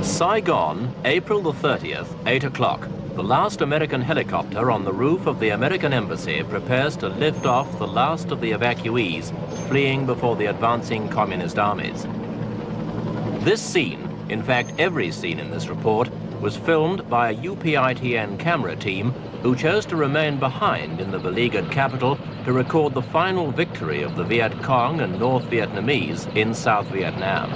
Saigon, April the 30th, 8 o'clock. The last American helicopter on the roof of the American embassy prepares to lift off the last of the evacuees fleeing before the advancing communist armies. This scene, in fact every scene in this report, was filmed by a UPITN camera team who chose to remain behind in the beleaguered capital to record the final victory of the Viet Cong and North Vietnamese in South Vietnam.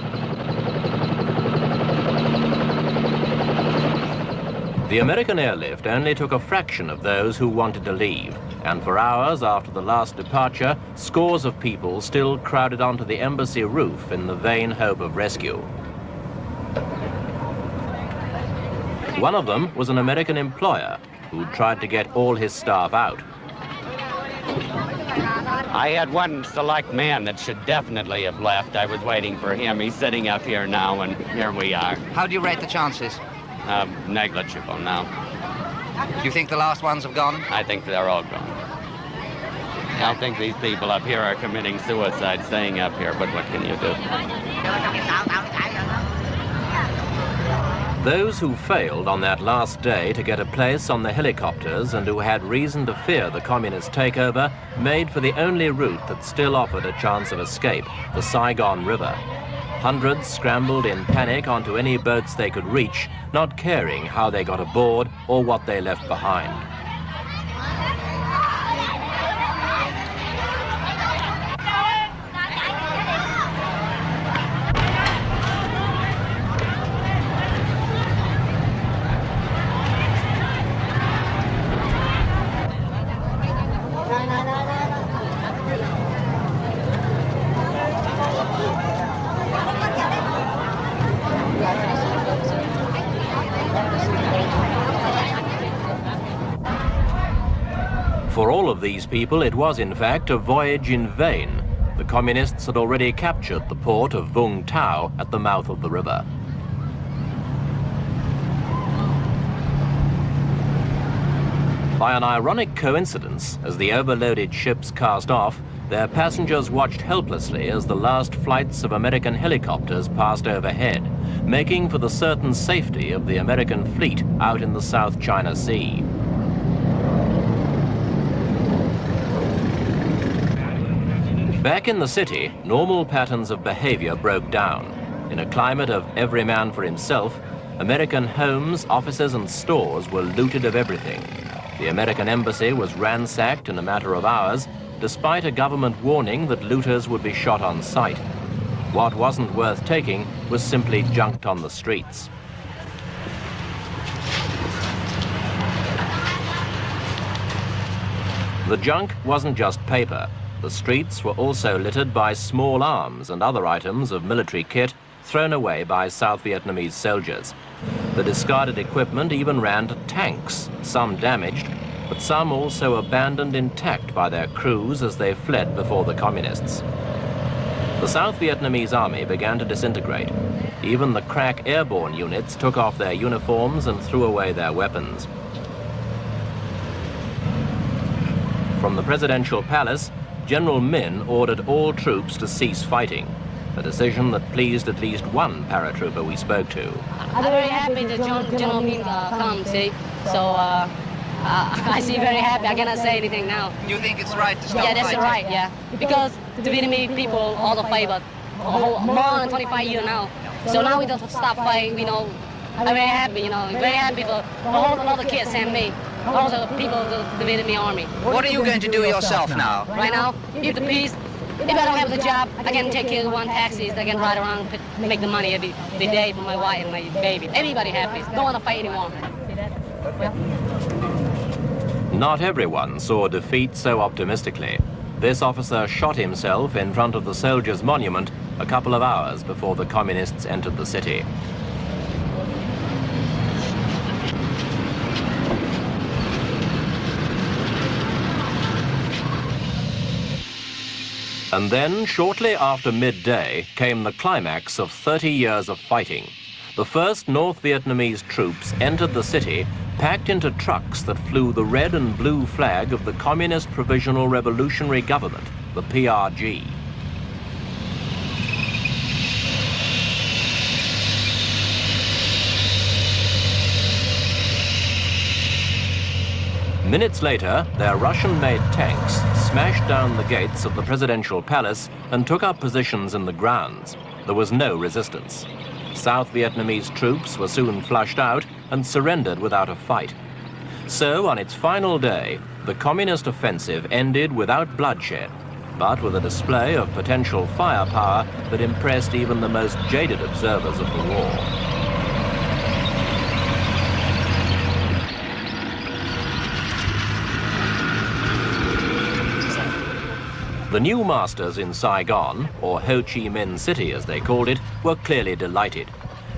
The American airlift only took a fraction of those who wanted to leave, and for hours after the last departure, scores of people still crowded onto the embassy roof in the vain hope of rescue. One of them was an American employer who tried to get all his staff out. I had one select man that should definitely have left. I was waiting for him. He's sitting up here now, and here we are. How do you rate the chances? Negligible now. Do you think the last ones have gone? I think they're all gone. I don't think these people up here are committing suicide staying up here, but what can you do? Those who failed on that last day to get a place on the helicopters and who had reason to fear the communist takeover made for the only route that still offered a chance of escape, the Saigon River. Hundreds scrambled in panic onto any boats they could reach, not caring how they got aboard or what they left behind. For all of these people, it was in fact a voyage in vain. The communists had already captured the port of Vung Tau at the mouth of the river. By an ironic coincidence, as the overloaded ships cast off, their passengers watched helplessly as the last flights of American helicopters passed overhead, making for the certain safety of the American fleet out in the South China Sea. Back in the city, normal patterns of behavior broke down. In a climate of every man for himself, American homes, offices, and stores were looted of everything. The American embassy was ransacked in a matter of hours, despite a government warning that looters would be shot on sight. What wasn't worth taking was simply junked on the streets. The junk wasn't just paper. The streets were also littered by small arms and other items of military kit thrown away by South Vietnamese soldiers. The discarded equipment even ran to tanks, some damaged, but some also abandoned intact by their crews as they fled before the communists. The South Vietnamese army began to disintegrate. Even the crack airborne units took off their uniforms and threw away their weapons. From the presidential palace, General Min ordered all troops to cease fighting, a decision that pleased at least one paratrooper we spoke to. I'm very happy that General Min come, see? So I see very happy. I cannot say anything now. You think it's right to stop Yeah, that's fighting? right, yeah. Because the Vietnamese people all the fight, but more than 25 years now. So now we don't stop fighting, you know. I'm very happy, you know, very happy for all the kids and me. All the people of the Vietnamese army. What are you going to do yourself now? Right now, if the peace, if I don't have the job, I can take care of one taxis, I can ride around, make the money every day for my wife and my baby. Everybody happy. Don't want to fight anymore. Not everyone saw defeat so optimistically. This officer shot himself in front of the soldiers' monument a couple of hours before the communists entered the city. And then, shortly after midday, came the climax of 30 years of fighting. The first North Vietnamese troops entered the city, packed into trucks that flew the red and blue flag of the Communist Provisional Revolutionary Government, the PRG. Minutes later, their Russian-made tanks smashed down the gates of the presidential palace and took up positions in the grounds. There was no resistance. South Vietnamese troops were soon flushed out and surrendered without a fight. So, on its final day, the communist offensive ended without bloodshed, but with a display of potential firepower that impressed even the most jaded observers of the war. The new masters in Saigon, or Ho Chi Minh City as they called it, were clearly delighted.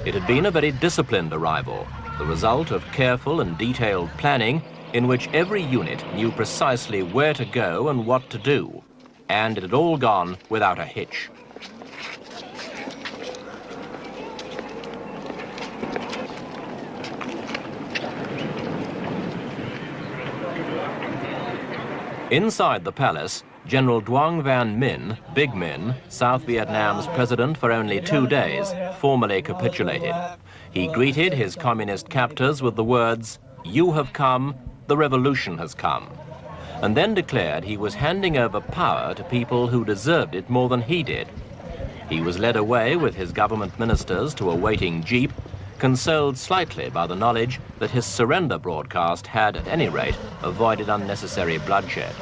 It had been a very disciplined arrival, the result of careful and detailed planning in which every unit knew precisely where to go and what to do. And it had all gone without a hitch. Inside the palace, General Duong Van Minh, Big Minh, South Vietnam's president for only 2 days, formally capitulated. He greeted his communist captors with the words, "You have come, the revolution has come," and then declared he was handing over power to people who deserved it more than he did. He was led away with his government ministers to a waiting jeep, consoled slightly by the knowledge that his surrender broadcast had, at any rate, avoided unnecessary bloodshed.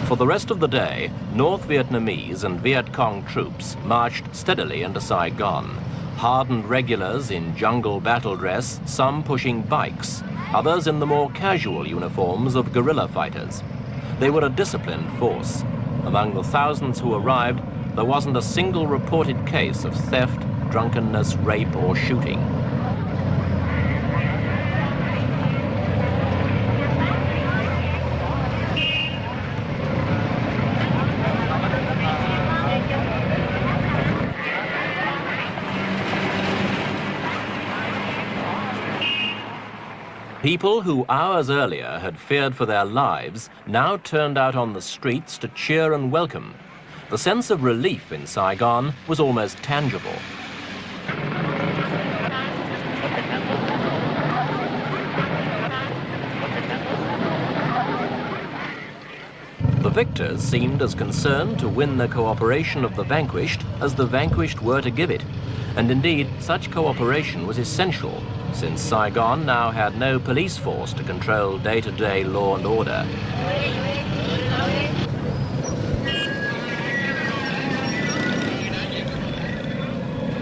For the rest of the day, North Vietnamese and Viet Cong troops marched steadily into Saigon, hardened regulars in jungle battle dress, some pushing bikes, others in the more casual uniforms of guerrilla fighters. They were a disciplined force. Among the thousands who arrived, there wasn't a single reported case of theft, drunkenness, rape, or shooting. People who hours earlier had feared for their lives now turned out on the streets to cheer and welcome. The sense of relief in Saigon was almost tangible. The victors seemed as concerned to win the cooperation of the vanquished as the vanquished were to give it. And indeed, such cooperation was essential, since Saigon now had no police force to control day-to-day law and order.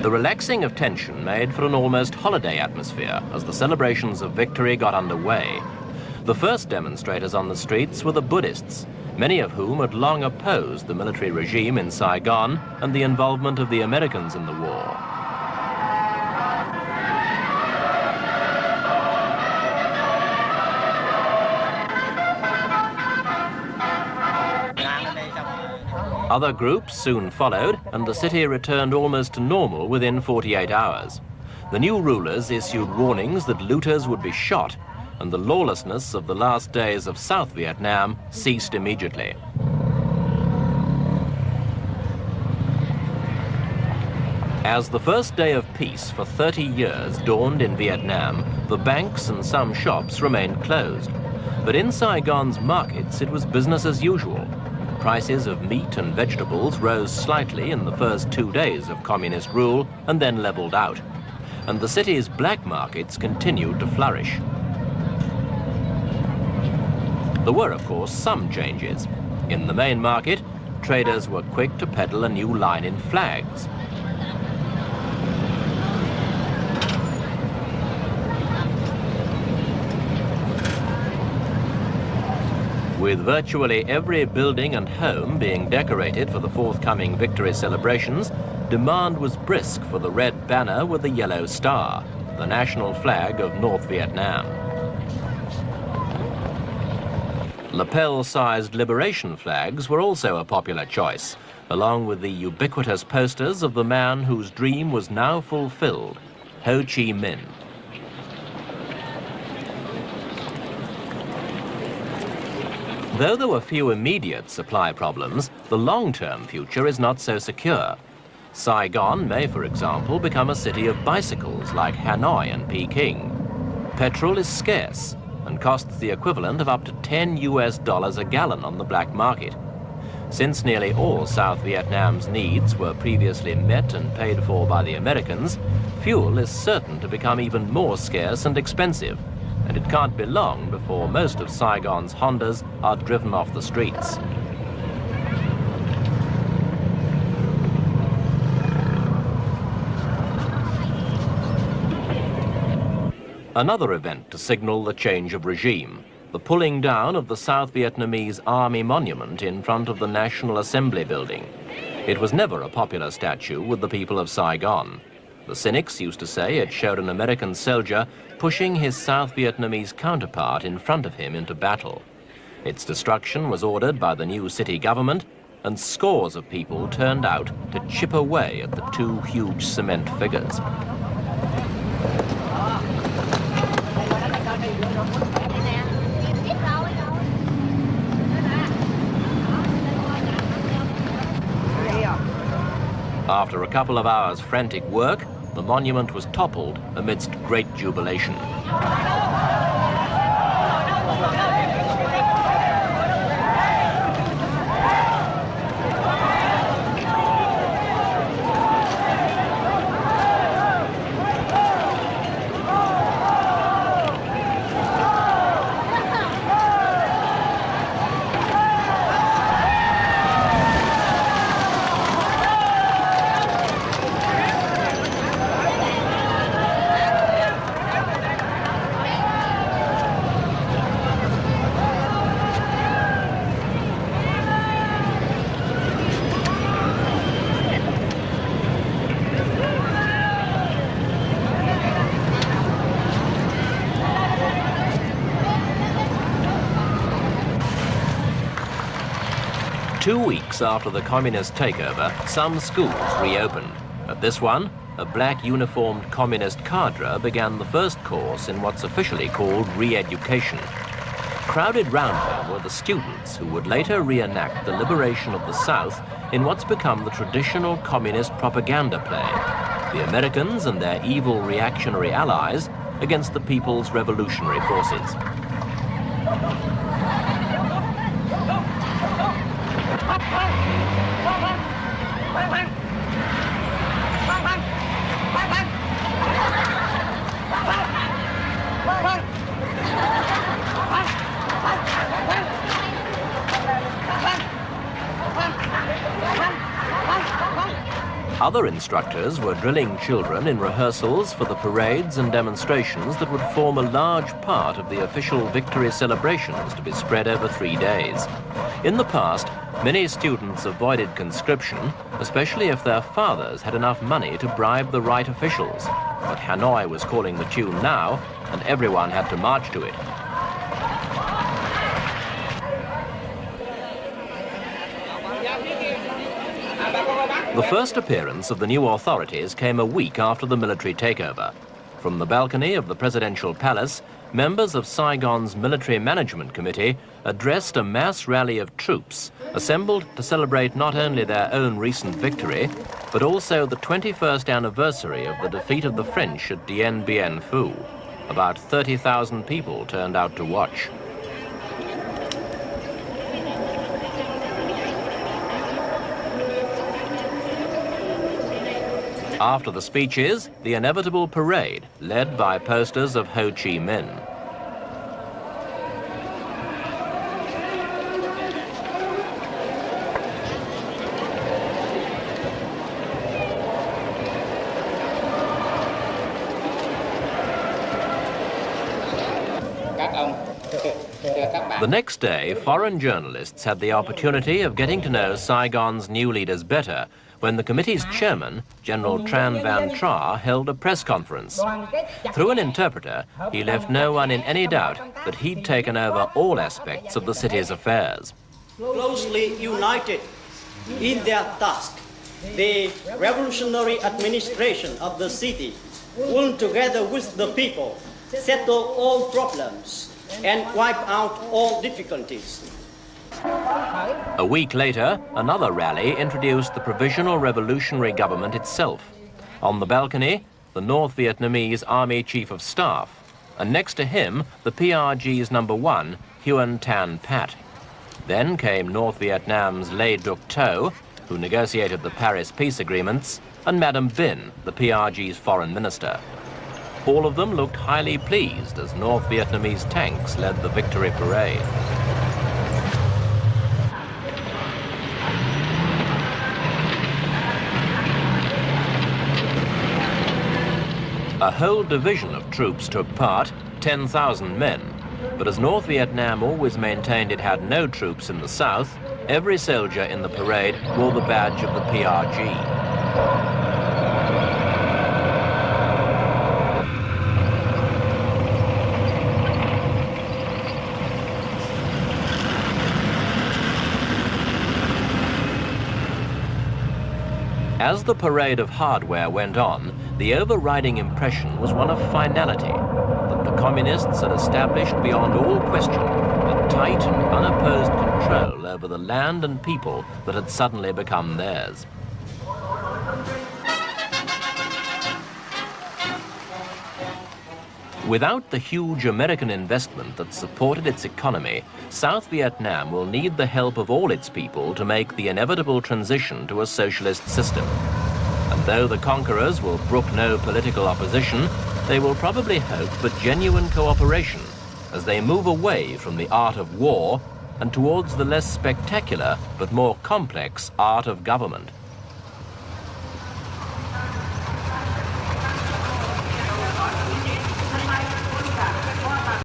The relaxing of tension made for an almost holiday atmosphere as the celebrations of victory got underway. The first demonstrators on the streets were the Buddhists, many of whom had long opposed the military regime in Saigon and the involvement of the Americans in the war. Other groups soon followed, and the city returned almost to normal within 48 hours. The new rulers issued warnings that looters would be shot, and the lawlessness of the last days of South Vietnam ceased immediately. As the first day of peace for 30 years dawned in Vietnam, the banks and some shops remained closed. But in Saigon's markets, it was business as usual. Prices of meat and vegetables rose slightly in the first 2 days of communist rule and then leveled out. And the city's black markets continued to flourish. There were, of course, some changes. In the main market, traders were quick to peddle a new line in flags. With virtually every building and home being decorated for the forthcoming victory celebrations, demand was brisk for the red banner with the yellow star, the national flag of North Vietnam. Lapel-sized liberation flags were also a popular choice, along with the ubiquitous posters of the man whose dream was now fulfilled, Ho Chi Minh. Though there were few immediate supply problems, the long-term future is not so secure. Saigon may, for example, become a city of bicycles like Hanoi and Peking. Petrol is scarce and costs the equivalent of up to $10 a gallon on the black market. Since nearly all South Vietnam's needs were previously met and paid for by the Americans, fuel is certain to become even more scarce and expensive, and it can't be long before most of Saigon's Hondas are driven off the streets. Another event to signal the change of regime: the pulling down of the South Vietnamese Army monument in front of the National Assembly building. It was never a popular statue with the people of Saigon. The cynics used to say it showed an American soldier pushing his South Vietnamese counterpart in front of him into battle. Its destruction was ordered by the new city government, and scores of people turned out to chip away at the two huge cement figures. After a couple of hours' frantic work, the monument was toppled amidst great jubilation. Two weeks after the communist takeover, some schools reopened. At this one, a black uniformed communist cadre began the first course in what's officially called re-education. Crowded round her were the students who would later reenact the liberation of the South in what's become the traditional communist propaganda play: the Americans and their evil reactionary allies against the People's Revolutionary Forces. Other instructors were drilling children in rehearsals for the parades and demonstrations that would form a large part of the official victory celebrations to be spread over 3 days. In the past, many students avoided conscription, especially if their fathers had enough money to bribe the right officials. But Hanoi was calling the tune now, and everyone had to march to it. The first appearance of the new authorities came a week after the military takeover. From the balcony of the presidential palace, members of Saigon's Military Management Committee addressed a mass rally of troops assembled to celebrate not only their own recent victory, but also the 21st anniversary of the defeat of the French at Dien Bien Phu. About 30,000 people turned out to watch. After the speeches, the inevitable parade, led by posters of Ho Chi Minh. The next day, foreign journalists had the opportunity of getting to know Saigon's new leaders better when the committee's chairman, General Tran Van Tra, held a press conference. Through an interpreter, he left no one in any doubt that he'd taken over all aspects of the city's affairs. Closely united in their task, the revolutionary administration of the city will, together with the people, settle all problems and wipe out all difficulties. A week later, another rally introduced the Provisional Revolutionary Government itself. On the balcony, the North Vietnamese Army Chief of Staff, and next to him, the PRG's #1, Huyen Tan Pat. Then came North Vietnam's Le Duc Tho, who negotiated the Paris peace agreements, and Madame Binh, the PRG's foreign minister. All of them looked highly pleased as North Vietnamese tanks led the victory parade. A whole division of troops took part, 10,000 men. But as North Vietnam always maintained it had no troops in the south, every soldier in the parade wore the badge of the PRG. As the parade of hardware went on, the overriding impression was one of finality, that the communists had established beyond all question a tight and unopposed control over the land and people that had suddenly become theirs. Without the huge American investment that supported its economy, South Vietnam will need the help of all its people to make the inevitable transition to a socialist system. And though the conquerors will brook no political opposition, they will probably hope for genuine cooperation as they move away from the art of war and towards the less spectacular but more complex art of government.